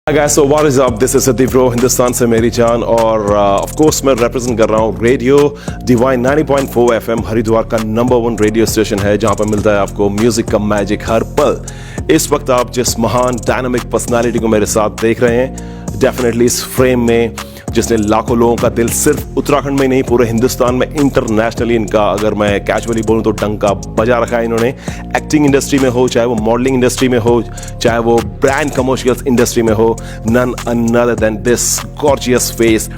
Hi guys, so what is up? This is Sadiq Bro, Hindustan से मेरी जान और ऑफ कोर्स मैं रिप्रेजेंट कर रहा हूँ रेडियो डिवाइन 90.4 FM हरिद्वार का नंबर 1 रेडियो स्टेशन है जहाँ पर मिलता है आपको म्यूजिक का मैजिक हर पल। इस वक्त आप जिस महान डायनामिक पर्सनालिटी को मेरे साथ देख रहे हैं, डेफिनेटली इस फ्रेम में जिसने लाखों लोगों का दिल सिर्फ उत्तराखंड में नहीं पूरे हिंदुस्तान में इंटरनेशनली इनका, अगर मैं कैजुअली बोलूं तो डंका बजा रखा है इन्होंने। एक्टिंग इंडस्ट्री में हो, चाहे वो मॉडलिंग इंडस्ट्री में हो, चाहे वो ब्रांड कमर्शियल्स इंडस्ट्री में हो, none other than this gorgeous face.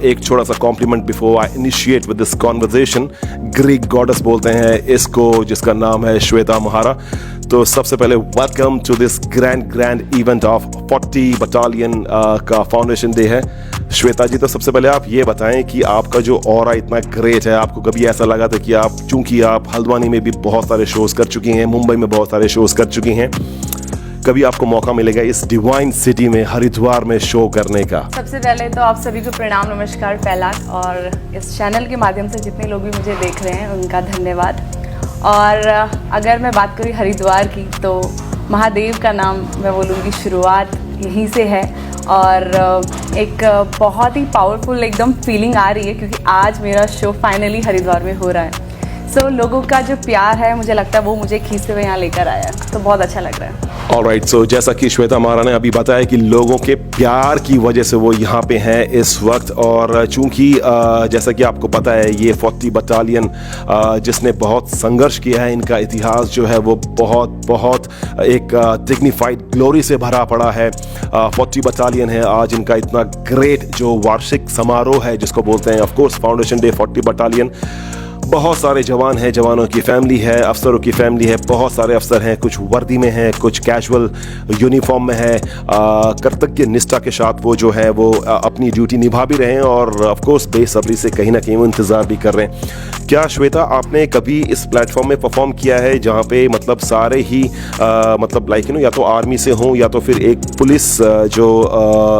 एक छोटा सा compliment before I initiate with this conversation. Greek goddess बोलते हैं इसको, जिसका नाम है श्वेता महारा। तो सबसे पहले welcome to this grand event of 40 battalion का फाउंडेशन डे है। श्वेता जी, तो सबसे पहले आप ये बताएं कि आपका जो ऑरा इतना ग्रेट है, आपको कभी ऐसा लगा था कि आप, चूंकि आप हल्द्वानी में भी बहुत सारे शोज कर चुकी हैं, मुंबई में बहुत सारे शोज कर चुकी हैं, कभी आपको मौका मिलेगा इस डिवाइन सिटी में हरिद्वार में शो करने का? सबसे पहले तो आप सभी को प्रणाम, नमस्कार, फैलाक, और इस चैनल के माध्यम से जितने लोग भी मुझे देख रहे हैं उनका धन्यवाद। और अगर मैं बात करूँ हरिद्वार की, तो महादेव का नाम मैं बोलूँगी शुरुआत यहीं से है। और एक बहुत ही पावरफुल एकदम फीलिंग आ रही है क्योंकि आज मेरा शो फाइनली हरिद्वार में हो रहा है। सो लोगों का जो प्यार है, मुझे लगता है वो मुझे खींचते हुए यहाँ लेकर आया है, तो बहुत अच्छा लग रहा है। ऑलराइट, सो जैसा कि श्वेता महारा ने अभी बताया कि लोगों के प्यार की वजह से वो यहाँ पे हैं इस वक्त। और चूंकि जैसा कि आपको पता है, ये 40 बटालियन जिसने बहुत संघर्ष किया है, इनका इतिहास जो है वो बहुत एक डिग्निफाइड ग्लोरी से भरा पड़ा है। 40 बटालियन है आज इनका इतना ग्रेट जो वार्षिक समारोह है जिसको बोलते हैं of course foundation day 40 battalion. बहुत सारे जवान हैं, जवानों की फैमिली है, अफसरों की फैमिली है, बहुत सारे अफसर हैं, कुछ वर्दी में हैं, कुछ कैजुअल यूनिफॉर्म में है। कर्तव्य निष्ठा के साथ वो जो है वो अपनी ड्यूटी निभा भी रहे हैं और ऑफ कोर्स बेसब्री से कहीं ना कहीं वो इंतज़ार भी कर रहे हैं। क्या श्वेता, आपने कभी इस प्लेटफॉर्म में परफॉर्म किया है जहाँ पे मतलब सारे ही मतलब लाइक या तो आर्मी से हों या तो फिर एक पुलिस जो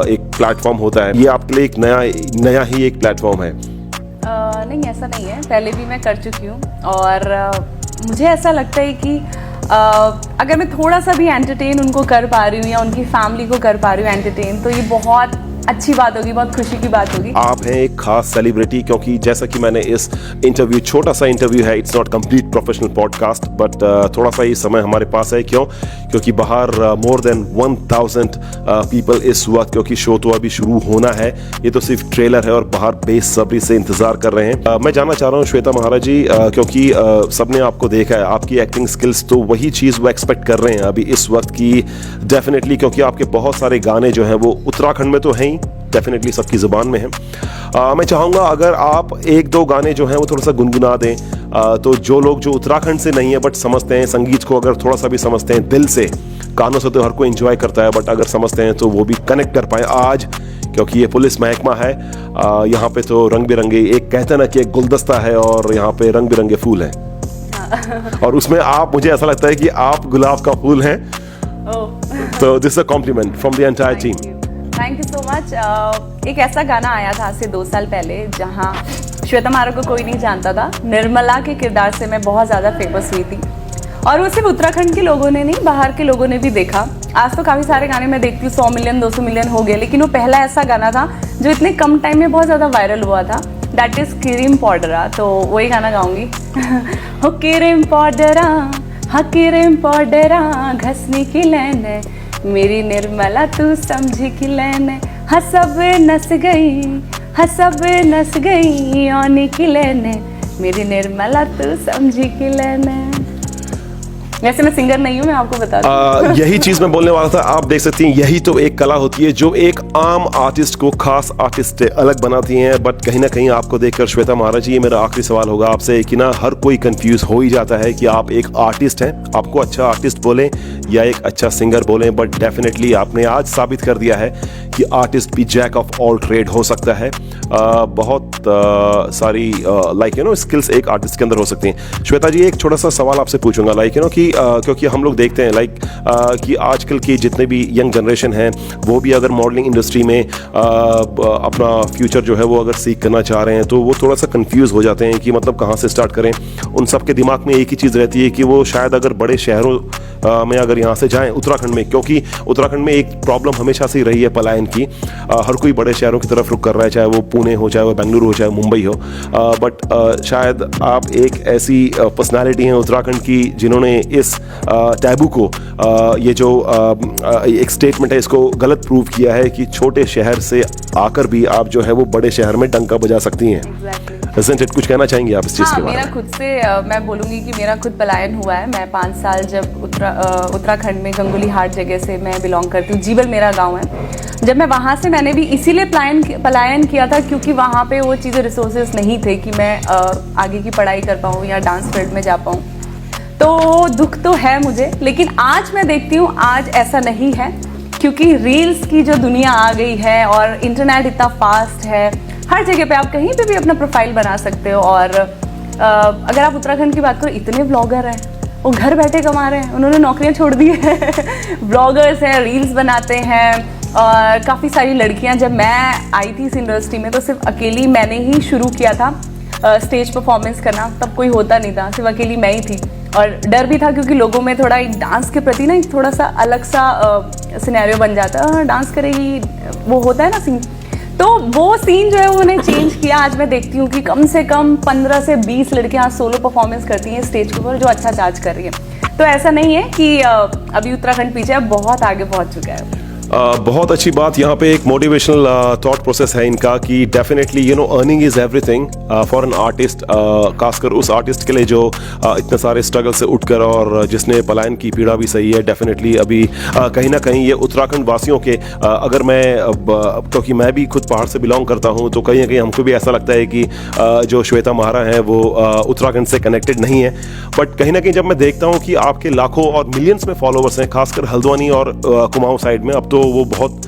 एक प्लेटफॉर्म होता है, ये आपके लिए एक नया ही एक प्लेटफॉर्म है? नहीं, ऐसा नहीं है, पहले भी मैं कर चुकी हूँ। और मुझे ऐसा लगता है कि अगर मैं थोड़ा सा भी एंटरटेन उनको कर पा रही हूँ या उनकी फैमिली को कर पा रही हूँ एंटरटेन, तो ये बहुत अच्छी बात होगी, बहुत खुशी की बात होगी। आप हैं एक खास सेलिब्रिटी, क्योंकि जैसा कि मैंने इस इंटरव्यू, छोटा सा इंटरव्यू है, it's not complete professional podcast, but थोड़ा सा ही समय हमारे पास है। क्योंकि बाहर मोर देन 1000 पीपल इस वक्त, क्योंकि शो तो अभी शुरू होना है, ये तो सिर्फ ट्रेलर है और बाहर बेसब्री से इंतजार कर रहे हैं। मैं जानना चाह रहा हूँ श्वेता महारा जी, क्योंकि सबने आपको देखा है, आपकी एक्टिंग स्किल्स तो वही चीज़ वो एक्सपेक्ट कर रहे हैं अभी इस वक्त की, डेफिनेटली, क्योंकि आपके बहुत सारे गाने जो हैं वो उत्तराखंड में तो हैं, डेफिनेटली सबकी ज़ुबान में है। मैं चाहूँगा अगर आप एक दो गाने जो हैं वो थोड़ा सा गुनगुना दें, तो जो लोग जो उत्तराखंड से नहीं है बट समझते हैं संगीत को, अगर थोड़ा सा भी समझते हैं दिल से, कानों से तो हर कोई एंजॉय करता है, बट अगर समझते हैं तो वो भी कनेक्ट कर पाए आज, क्योंकि ये पुलिस महकमा है। यहाँ पे तो रंग बिरंगे, एक कहते हैं ना कि एक गुलदस्ता है और यहाँ पे रंग बिरंगे फूल हैं और उसमें आप, मुझे ऐसा लगता है कि आप गुलाब का फूल हैं। तो this a compliment from the entire team. Thank you so much. एक ऐसा गाना आया था आज से 2 साल पहले जहाँ श्वेता महारा को कोई नहीं जानता था। निर्मला के किरदार से मैं बहुत ज़्यादा फेमस हुई थी और वो सिर्फ उत्तराखंड के लोगों ने नहीं, बाहर के लोगों ने भी देखा। आज तो काफ़ी सारे गाने मैं देखती हूँ 100 मिलियन 200 मिलियन हो गए, लेकिन वो पहला ऐसा गाना था जो इतने कम टाइम में बहुत ज़्यादा वायरल हुआ था, दैट इज़ क्रीम पाउडरा। तो वही गाना गाऊंगी। हो क्रीम पाउडरा, हाँ क्रीम पाउडरा घसने की लैन, मेरी निर्मला तू समझी कि लैन, हाँ सब नस गई, हाँ सब नस गई आने की लैन, मेरी निर्मला तू समझी कि लैन। वैसे मैं सिंगर नहीं हूँ, मैं आपको बता दूं। यही चीज मैं बोलने वाला था। आप देख सकती हैं, यही तो एक कला होती है जो एक आम आर्टिस्ट को खास आर्टिस्ट से अलग बनाती हैं। बट कहीं ना कहीं आपको देखकर श्वेता महारा जी, ये मेरा आखिरी सवाल होगा आपसे कि ना, हर कोई कंफ्यूज हो ही जाता है कि आप एक आर्टिस्ट हैं, आपको अच्छा आर्टिस्ट बोलें या एक अच्छा सिंगर बोलें, बट डेफिनेटली आपने आज साबित कर दिया है कि आर्टिस्ट भी जैक ऑफ ऑल ट्रेड हो सकता है। बहुत सारी लाइक स्किल्स एक आर्टिस्ट के अंदर हो सकती हैं। श्वेता जी, एक छोटा सा सवाल आपसे पूछूंगा, लाइक कि क्योंकि हम लोग देखते हैं लाइक कि आजकल की जितने भी यंग जनरेशन है वो भी अगर मॉडलिंग इंडस्ट्री में अपना फ्यूचर जो है वो अगर सीख करना चाह रहे हैं तो वो थोड़ा सा कंफ्यूज हो जाते हैं कि मतलब कहाँ से स्टार्ट करें। उन सब के दिमाग में एक ही चीज़ रहती है कि वो शायद अगर बड़े शहरों में अगर यहाँ से जाएं उत्तराखंड में, क्योंकि उत्तराखंड में एक प्रॉब्लम हमेशा से रही है पलायन की। हर कोई बड़े शहरों की तरफ रुख कर रहा है, चाहे वो पुणे हो, चाहे वो बेंगलुरु हो, चाहे मुंबई हो। बट शायद आप एक ऐसी पर्सनालिटी हैं उत्तराखंड की जिन्होंने इस टैबू को, ये जो एक स्टेटमेंट है, इसको गलत प्रूव किया है कि छोटे शहर से आकर भी आप जो है वो बड़े शहर में डंका बजा सकती हैं। Exactly. कुछ कहना चाहेंगी आप इस चीज़ हाँ, के बारे मेरा में? खुद से मैं बोलूँगी कि मेरा खुद पलायन हुआ है। मैं 5 साल जब उत्तराखंड में गंगोली हाट जगह से मैं बिलोंग करती हूँ, जीवल मेरा गांव है। जब मैं वहाँ से, मैंने भी इसीलिए पलायन किया था क्योंकि वहाँ पे वो चीज़ें, रिसोर्सेज नहीं थे कि मैं आगे की पढ़ाई कर पाऊँ या डांस फील्ड में जा पाऊँ। तो दुख तो है मुझे, लेकिन आज मैं देखती हूँ आज ऐसा नहीं है, क्योंकि रील्स की जो दुनिया आ गई है और इंटरनेट इतना फास्ट है, हर जगह पे आप कहीं पे भी अपना प्रोफाइल बना सकते हो। और अगर आप उत्तराखंड की बात करो, इतने ब्लॉगर हैं, वो घर बैठे कमा रहे हैं, उन्होंने नौकरियां छोड़ दी है। ब्लॉगर्स हैं, रील्स बनाते हैं। और काफ़ी सारी लड़कियां, जब मैं आई थी इस इंडस्ट्री में तो सिर्फ अकेली मैंने ही शुरू किया था स्टेज परफॉर्मेंस करना, तब कोई होता नहीं था, सिर्फ अकेली मैं ही थी। और डर भी था क्योंकि लोगों में थोड़ा एक डांस के प्रति ना एक थोड़ा सा अलग सा सिनेरियो बन जाता है, डांस करेगी, वो होता है ना सीन। तो वो सीन जो है उन्होंने चेंज किया। आज मैं देखती हूँ कि कम से कम 15 से 20 लड़कियाँ सोलो परफॉर्मेंस करती हैं स्टेज के ऊपर, जो अच्छा चार्ज कर रही है। तो ऐसा नहीं है कि अभी उत्तराखंड पीछे है, बहुत आगे पहुँच चुका है। बहुत अच्छी बात। यहाँ पे एक मोटिवेशनल थॉट प्रोसेस है इनका कि definitely you know earning is everything for an artist, खासकर उस आर्टिस्ट के लिए जो इतने सारे स्ट्रगल से उठकर और जिसने पलायन की पीड़ा भी सही है। डेफिनेटली अभी कहीं ना कहीं ये उत्तराखंड वासियों के, अगर मैं क्योंकि मैं भी खुद पहाड़ से बिलोंग करता हूँ, तो कहीं ना कहीं हमको भी ऐसा लगता है कि जो श्वेता महारा हैं वो उत्तराखंड से कनेक्टेड नहीं है। बट कहीं ना कहीं जब मैं देखता हूँ कि आपके लाखों और मिलियंस में फॉलोवर्स हैं, खासकर हल्द्वानी और कुमाऊं साइड में, अब तो वो बहुत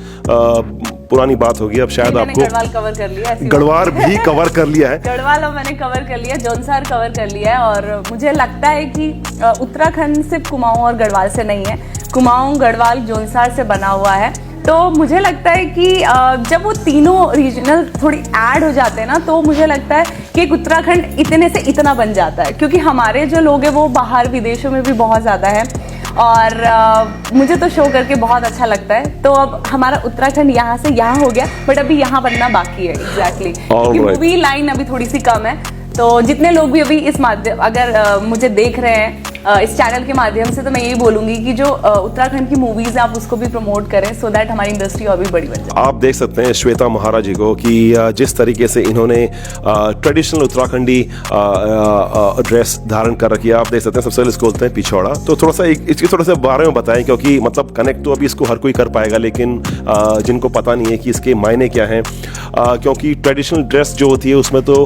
पुरानी बात होगी, अब शायद आपको गढ़वाल कवर कर लिया, गढ़वाल भी कवर कर लिया है। गढ़वाल मैंने कवर कर लिया, जौनसार कवर कर लिया है। और मुझे लगता है कि उत्तराखंड सिर्फ कुमाऊं और गढ़वाल से नहीं है, कुमाऊं, गढ़वाल, जौनसार से बना हुआ है। तो मुझे लगता है कि जब वो तीनों रीजनल थोड़ी ऐड हो जाते हैं ना, तो मुझे लगता है कि एक उत्तराखंड इतने से इतना बन जाता है। क्योंकि हमारे जो लोग हैं वो बाहर विदेशों में भी बहुत ज़्यादा है, और मुझे तो शो करके बहुत अच्छा लगता है। तो अब हमारा उत्तराखंड यहाँ से यहाँ हो गया, बट अभी यहाँ बनना बाकी है। एग्जैक्टली, क्योंकि मूवी लाइन अभी थोड़ी सी कम है। तो जितने लोग भी अभी इस माध्यम, अगर मुझे देख रहे हैं इस चैनल के माध्यम से, तो मैं यही बोलूंगी कि जो उत्तराखंड की मूवीज है आप उसको भी प्रमोट करें, सो दैट हमारी इंडस्ट्री और भी बड़ी बन जाए। आप देख सकते हैं श्वेता महारा जी को कि जिस तरीके से इन्होंने ट्रेडिशनल उत्तराखंडी ड्रेस धारण कर रखी है। आप देख सकते हैं, सबसे पहले इसको बोलते हैं पिछौड़ा। तो थोड़ा सा इसके थोड़े से बारे में बताएं, क्योंकि मतलब कनेक्ट तो अभी इसको हर कोई कर पाएगा, लेकिन जिनको पता नहीं है कि इसके मायने क्या हैं, क्योंकि ट्रेडिशनल ड्रेस जो होती है उसमें तो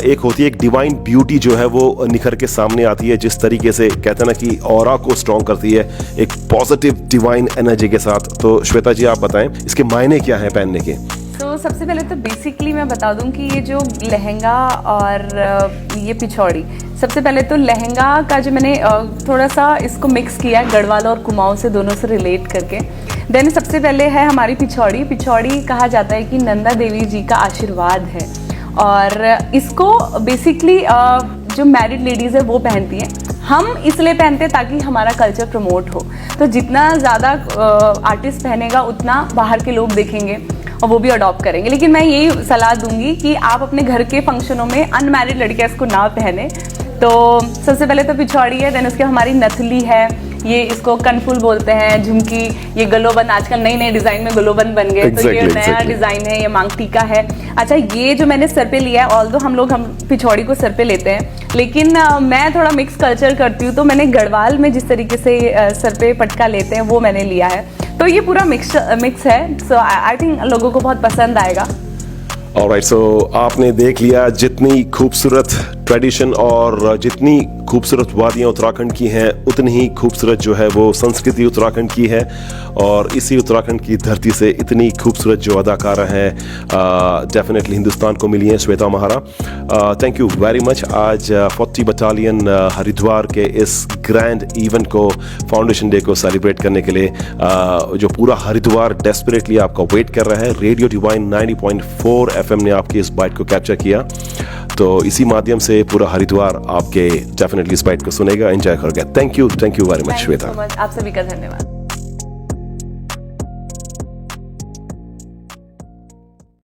एक होती है एक डिवाइन ब्यूटी जो है वो निखर के सामने आती है, जिस तरीके से कहते हैं ना कि ऑरा को स्ट्रॉन्ग करती है एक पॉजिटिव डिवाइन एनर्जी के साथ। तो श्वेता जी आप बताएं इसके मायने क्या हैं पहनने के? तो सबसे पहले तो बेसिकली मैं बता दूं कि ये जो लहंगा और ये पिछौड़ी, सबसे पहले तो लहंगा का जो मैंने थोड़ा सा इसको मिक्स किया है गढ़वाल और कुमाऊं से, दोनों से रिलेट करके। देन सबसे पहले है हमारी पिछौड़ी। पिछौड़ी कहा जाता है कि नंदा देवी जी का आशीर्वाद है, और इसको बेसिकली जो मैरिड लेडीज़ है वो पहनती हैं। हम इसलिए पहनते हैं ताकि हमारा कल्चर प्रमोट हो। तो जितना ज़्यादा आर्टिस्ट पहनेगा उतना बाहर के लोग देखेंगे और वो भी अडॉप्ट करेंगे। लेकिन मैं यही सलाह दूंगी कि आप अपने घर के फंक्शनों में अनमैरिड लड़कियां इसको ना पहने। तो सबसे पहले तो पिछौड़ी है, देन उसके हमारी नथली है, ये इसको कनफुल बोलते हैं, झुमकी, ये गलोबंद, आजकल नई नई डिजाइन में गलोबंद बन गए। तो ये नया डिजाइन है, ये मांग टीका है। अच्छा, ये जो मैंने सर पे लिया है, ऑल्दो हम पिछौड़ी को सर पे लेते हैं, लेकिन मैं थोड़ा मिक्स कल्चर करती हूँ। तो मैंने गढ़वाल में जिस तरीके से सर पे पटका लेते हैं वो मैंने लिया है। तो ये पूरा मिक्स है। सो आई थिंक लोगों को बहुत पसंद आएगा। ऑलराइट, सो आपने देख लिया जितनी खूबसूरत ट्रेडिशन और जितनी खूबसूरत वादियाँ उत्तराखंड की हैं, उतनी ही खूबसूरत जो है वो संस्कृति उत्तराखंड की है। और इसी उत्तराखंड की धरती से इतनी खूबसूरत जो अदाकारा हैं डेफिनेटली हिंदुस्तान को मिली हैं श्वेता महारा। Thank you very much. आज 40 बटालियन हरिद्वार के इस ग्रैंड इवेंट को, फाउंडेशन डे को सेलिब्रेट करने के लिए जो पूरा हरिद्वार डेस्परेटली आपका वेट कर रहा है, रेडियो डिवाइन 90.4 FM ने आपकी इस बाइट को कैप्चर किया। तो इसी माध्यम से पूरा हरिद्वार आपके डेफिनेटली इस बाइट को सुनेगा, एंजॉय करेगा। Thank you very much Shweta. आप सभी का धन्यवाद।